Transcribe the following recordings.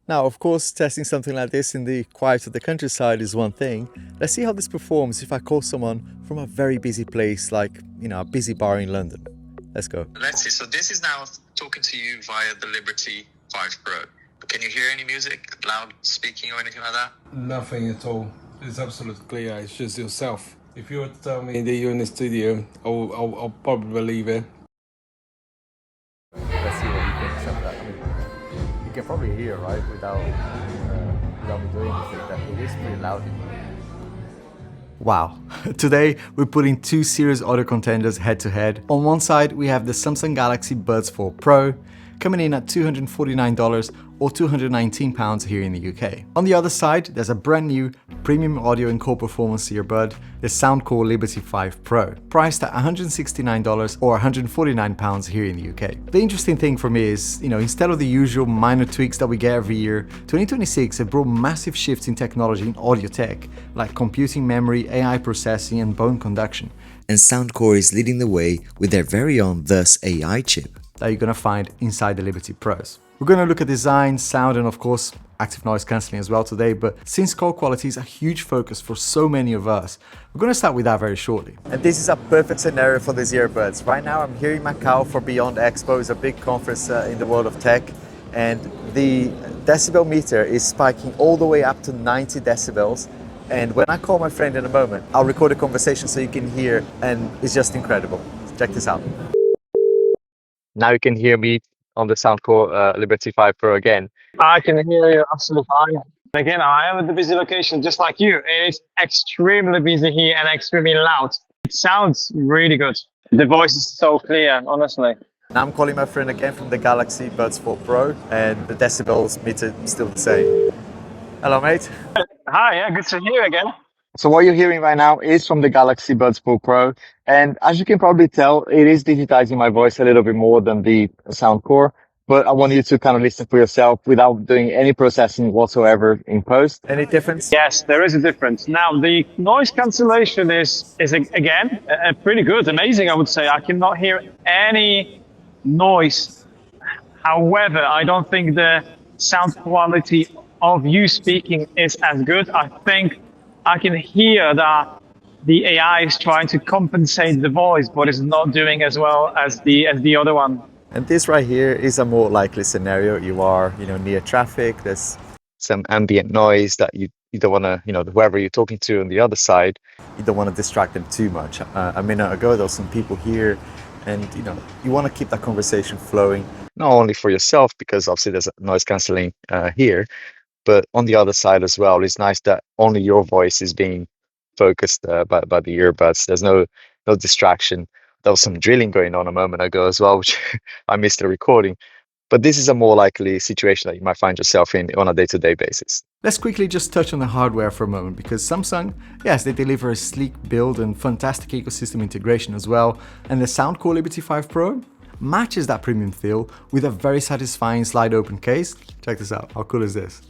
Now, of course, testing something like this in the quiet of the countryside is one thing. Let's see how this performs if I call someone from a very busy place like, a busy bar in London. Let's go. Let's see. So this is now talking to you via the Liberty 5 Pro. Can you hear any music, loud speaking or anything like that? Nothing at all. It's absolutely clear. It's just yourself. If you were to tell me that you're in the studio, I'll probably believe it. Let's see what he thinks of that. I mean, you can probably hear, right, without me doing anything, that it is pretty loud. Wow. Today we're putting two serious audio contenders head to head. On one side we have the Samsung Galaxy Buds 4 Pro, coming in at $249 or £219 here in the UK. On the other side, there's a brand new premium audio and core performance earbud, the Soundcore Liberty 5 Pro, priced at $169 or £149 here in the UK. The interesting thing for me is, instead of the usual minor tweaks that we get every year, 2026 have brought massive shifts in technology in audio tech, like computing memory, AI processing, and bone conduction. And Soundcore is leading the way with their very own Thus AI chip that you're going to find inside the Liberty Pros. We're going to look at design, sound, and of course, active noise cancelling as well today, but since call quality is a huge focus for so many of us, we're going to start with that very shortly. And this is a perfect scenario for these earbuds. Right now I'm here in Macau for Beyond Expo. It's a big conference in the world of tech, and the decibel meter is spiking all the way up to 90 decibels. And when I call my friend in a moment, I'll record a conversation so you can hear, and it's just incredible. Check this out. Now you can hear me on the Soundcore Liberty 5 Pro again. I can hear you absolutely fine. Again, I am at the busy location, just like you. It is extremely busy here and extremely loud. It sounds really good. The voice is so clear, honestly. Now I'm calling my friend again from the Galaxy Buds 4 Pro, and the decibels meter is still the same. Hello, mate. Hi, yeah, good to hear you again. So what you're hearing right now is from the Galaxy Buds 4 Pro, and as you can probably tell, it is digitizing my voice a little bit more than the Soundcore, but I want you to kind of listen for yourself without doing any processing whatsoever in post. Any difference? Yes, there is a difference. Now, the noise cancellation is again, pretty good, amazing, I would say. I cannot hear any noise. However, I don't think the sound quality of you speaking is as good. I think I can hear that the AI is trying to compensate the voice, but it's not doing as well as the other one. And this right here is a more likely scenario. You are, near traffic. There's some ambient noise that you don't want to, whoever you're talking to on the other side, you don't want to distract them too much. A minute ago, there were some people here, and you want to keep that conversation flowing, not only for yourself, because obviously there's noise cancelling here, but on the other side as well. It's nice that only your voice is being focused by the earbuds. There's no distraction. There was some drilling going on a moment ago as well, which I missed the recording. But this is a more likely situation that you might find yourself in on a day-to-day basis. Let's quickly just touch on the hardware for a moment, because Samsung, yes, they deliver a sleek build and fantastic ecosystem integration as well. And the Soundcore Liberty 5 Pro matches that premium feel with a very satisfying slide open case. Check this out. How cool is this?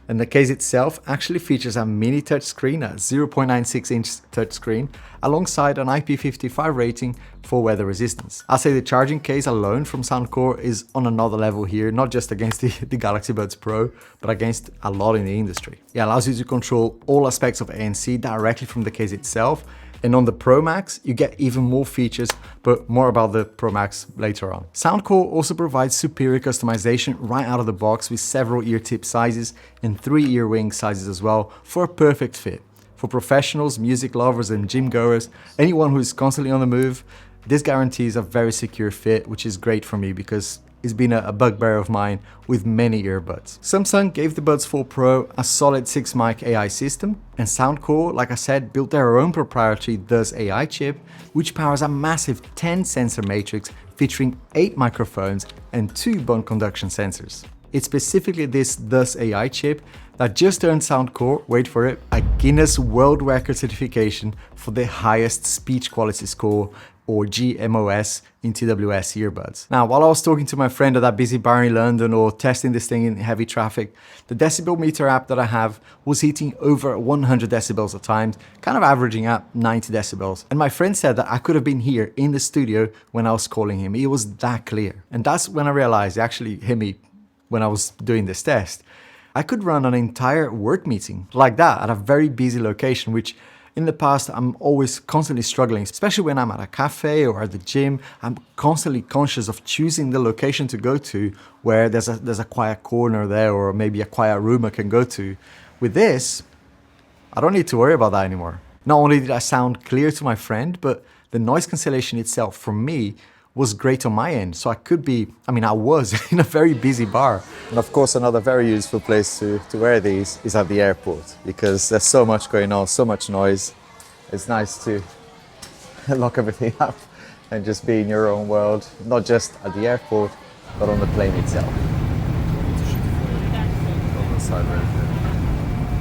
And the case itself actually features a mini touchscreen, a 0.96-inch touchscreen, alongside an IP55 rating for weather resistance. I'll say the charging case alone from Soundcore is on another level here, not just against the Galaxy Buds Pro, but against a lot in the industry. It allows you to control all aspects of ANC directly from the case itself. And on the Pro Max, you get even more features, but more about the Pro Max later on. Soundcore also provides superior customization right out of the box with several ear tip sizes and 3 ear wing sizes as well for a perfect fit. For professionals, music lovers, and gym goers, anyone who is constantly on the move, this guarantees a very secure fit, which is great for me because it's been a bugbear of mine with many earbuds. Samsung gave the Buds 4 Pro a solid 6-mic AI system, and Soundcore, like I said, built their own proprietary Thus AI chip, which powers a massive 10-sensor matrix featuring 8 microphones and 2 bone conduction sensors. It's specifically this Thus AI chip that just earned Soundcore, wait for it, a Guinness World Record certification for the highest speech quality score, or G-MOS, in TWS earbuds. Now, while I was talking to my friend at that busy bar in London or testing this thing in heavy traffic, the decibel meter app that I have was hitting over 100 decibels at times, kind of averaging at 90 decibels. And my friend said that I could have been here in the studio when I was calling him. It was that clear. And that's when I realized it actually hit me when I was doing this test. I could run an entire work meeting like that at a very busy location, which in the past I'm always constantly struggling, especially when I'm at a cafe or at the gym. I'm constantly conscious of choosing the location to go to where there's a quiet corner there or maybe a quiet room I can go to. With this, I don't need to worry about that anymore. Not only did I sound clear to my friend, but the noise cancellation itself for me was great on my end. So I was in a very busy bar. And of course, another very useful place to wear these is at the airport, because there's so much going on, so much noise. It's nice to lock everything up and just be in your own world, not just at the airport, but on the plane itself.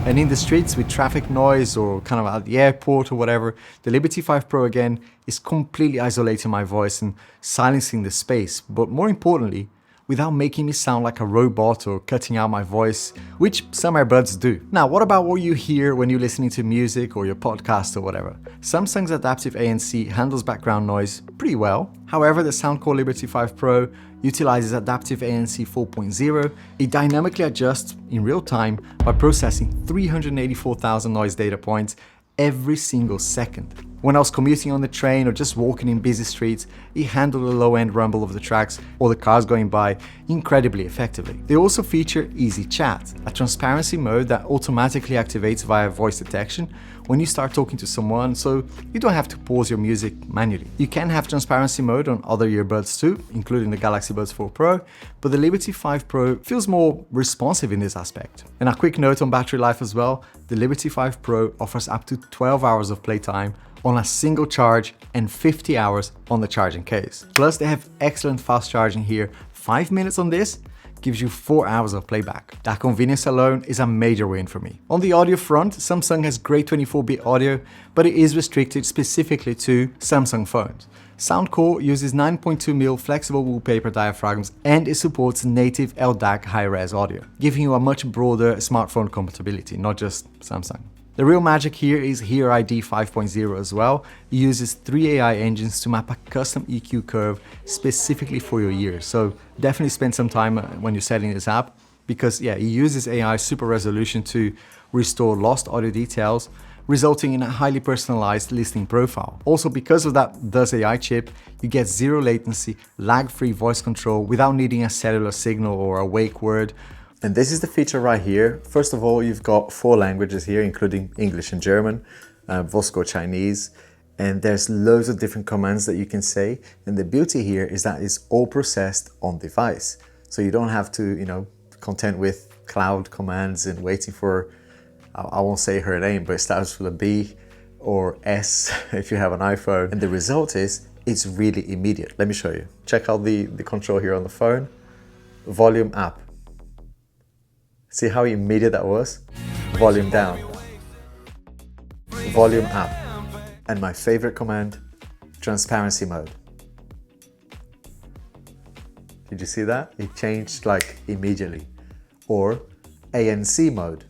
And in the streets with traffic noise or kind of at the airport or whatever, the Liberty 5 Pro again is completely isolating my voice and silencing the space. But more importantly, without making me sound like a robot or cutting out my voice, which some earbuds do. Now, what about what you hear when you're listening to music or your podcast or whatever? Samsung's Adaptive ANC handles background noise pretty well. However, the soundcore Liberty 5 Pro utilizes Adaptive ANC 4.0. It dynamically adjusts in real time by processing 384,000 noise data points every single second. When I was commuting on the train or just walking in busy streets, it handled the low-end rumble of the tracks or the cars going by incredibly effectively. They also feature Easy Chat, a transparency mode that automatically activates via voice detection when you start talking to someone, so you don't have to pause your music manually. You can have transparency mode on other earbuds too, including the Galaxy Buds 4 Pro, but the Liberty 5 Pro feels more responsive in this aspect. And a quick note on battery life as well, the Liberty 5 Pro offers up to 12 hours of playtime on a single charge and 50 hours on the charging case. Plus they have excellent fast charging here. 5 minutes on this gives you 4 hours of playback. That convenience alone is a major win for me. On the audio front, Samsung has great 24-bit audio, but it is restricted specifically to Samsung phones. Soundcore uses 9.2mm flexible wallpaper diaphragms and it supports native LDAC high-res audio, giving you a much broader smartphone compatibility, not just Samsung. The real magic here is HearID 5.0 as well. It uses 3 AI engines to map a custom EQ curve specifically for your ears. So definitely spend some time when you're setting this app because it uses AI super resolution to restore lost audio details, resulting in a highly personalized listening profile. Also, because of that DUS AI chip, you get zero latency, lag-free voice control without needing a cellular signal or a wake word. And this is the feature right here. First of all, you've got 4 languages here, including English and German, Vosco Chinese, and there's loads of different commands that you can say. And the beauty here is that it's all processed on device. So you don't have to, content with cloud commands and waiting for, I won't say her name, but it starts with a B or S if you have an iPhone. And the result is, it's really immediate. Let me show you. Check out the control here on the phone. Volume up. See how immediate that was? Volume down, volume up, and my favorite command, transparency mode. Did you see that? It changed like immediately. Or ANC mode.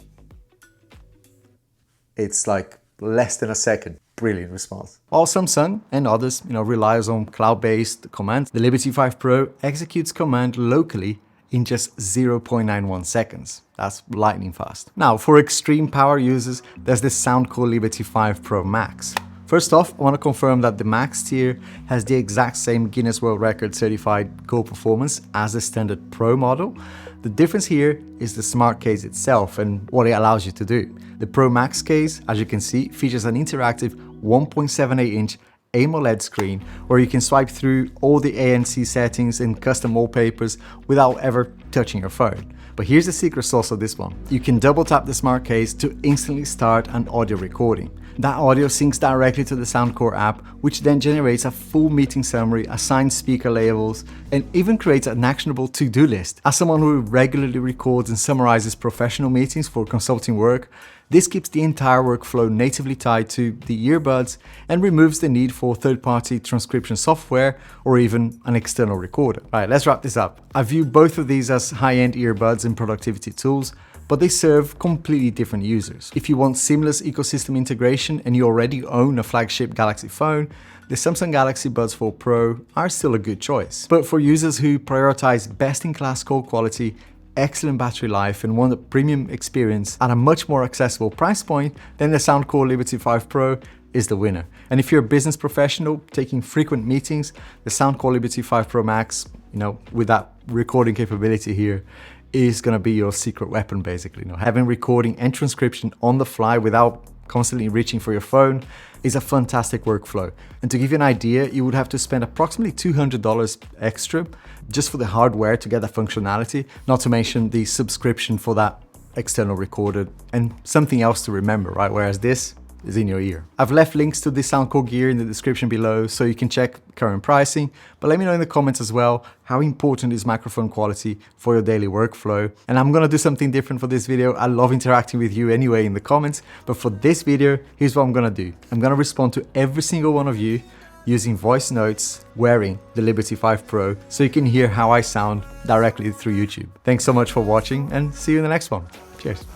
It's like less than a second. Brilliant response. While Samsung and others, relies on cloud-based commands, the Liberty 5 Pro executes command locally in just 0.91 seconds. That's lightning fast. Now, for extreme power users, there's the soundcore Liberty 5 Pro Max. First off, I want to confirm that the Max tier has the exact same Guinness World Record certified core performance as the standard Pro model. The difference here is the smart case itself and what it allows you to do. The Pro Max case, as you can see, features an interactive 1.78-inch AMOLED screen where you can swipe through all the ANC settings and custom wallpapers without ever touching your phone. But here's the secret sauce of this one. You can double tap the smart case to instantly start an audio recording. That audio syncs directly to the Soundcore app, which then generates a full meeting summary, assigned speaker labels, and even creates an actionable to-do list. As someone who regularly records and summarizes professional meetings for consulting work, this keeps the entire workflow natively tied to the earbuds and removes the need for third-party transcription software or even an external recorder. All right, let's wrap this up. I view both of these as high-end earbuds and productivity tools, but they serve completely different users. If you want seamless ecosystem integration and you already own a flagship Galaxy phone, the Samsung Galaxy Buds 4 Pro are still a good choice. But for users who prioritize best-in-class call quality excellent battery life and want a premium experience at a much more accessible price point, then the Soundcore Liberty 5 Pro is the winner. And if you're a business professional taking frequent meetings, the Soundcore Liberty 5 Pro Max, with that recording capability here, is going to be your secret weapon, basically. Having recording and transcription on the fly without constantly reaching for your phone is a fantastic workflow. And to give you an idea, you would have to spend approximately $200 extra just for the hardware to get that functionality, not to mention the subscription for that external recorder and something else to remember, right? Whereas this is in your ear. I've left links to this Soundcore gear in the description below so you can check current pricing, but let me know in the comments as well how important is microphone quality for your daily workflow. And I'm gonna do something different for this video. I love interacting with you anyway in the comments, but for this video, here's what I'm gonna do. I'm gonna respond to every single one of you using voice notes wearing the Liberty 5 Pro so you can hear how I sound directly through YouTube. Thanks so much for watching and see you in the next one. Cheers.